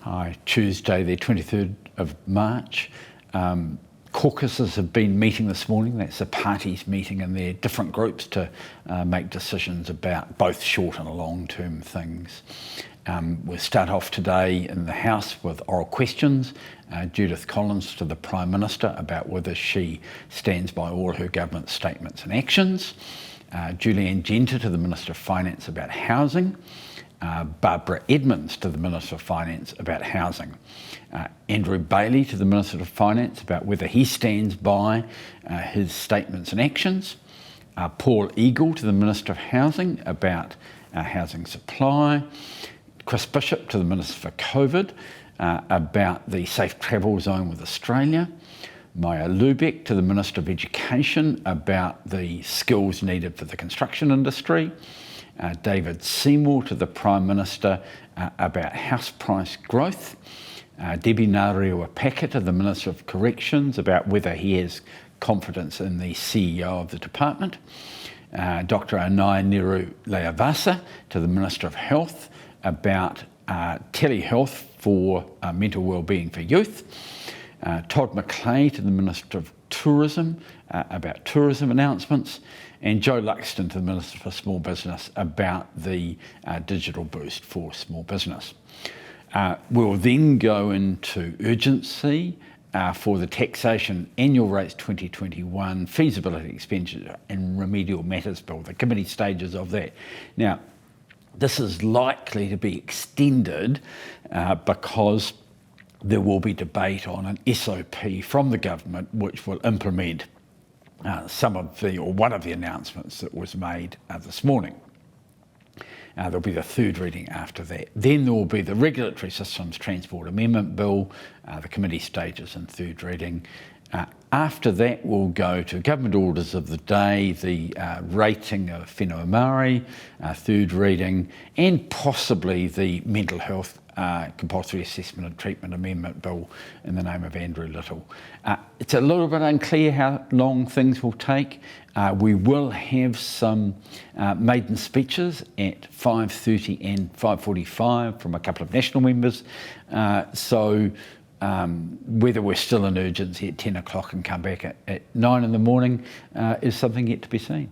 Hi, Tuesday the 23rd of March. Caucuses have been meeting this morning. That's the parties meeting in their different groups to make decisions about both short and long-term things. We'll start off today in the House with oral questions. Judith Collins to the Prime Minister about whether she stands by all her government statements and actions. Julianne Genter to the Minister of Finance about housing. Barbara Edmonds to the Minister of Finance about housing. Andrew Bailey to the Minister of Finance about whether he stands by his statements and actions. Paul Eagle to the Minister of Housing about housing supply. Chris Bishop to the Minister for COVID about the safe travel zone with Australia. Maya Lubeck to the Minister of Education about the skills needed for the construction industry. David Seymour to the Prime Minister about house price growth. Debbie Ngarewa-Packer to the Minister of Corrections about whether he has confidence in the CEO of the department. Dr Anai Niru-Leavasa to the Minister of Health about telehealth for mental wellbeing for youth. Todd McClay to the Minister of Tourism about tourism announcements, and Joe Luxton to the Minister for Small Business about the digital boost for small business. We'll then go into urgency for the Taxation Annual Rates 2021 Feasibility Expenditure and Remedial Matters Bill, the committee stages of that. Now, this is likely to be extended because there will be debate on an SOP from the government which will implement one of the announcements that was made this morning. There'll be the third reading after that. Then there will be the Regulatory Systems Transport Amendment Bill, the committee stages and third reading. After that, we'll go to government orders of the day, the rating of whenua Māori, third reading, and possibly the mental health compulsory assessment and treatment amendment bill in the name of Andrew Little. It's a little bit unclear how long things will take. We will have some maiden speeches at 5:30 and 5:45 from a couple of national members. So whether we're still in urgency at 10 o'clock and come back at 9 in the morning is something yet to be seen.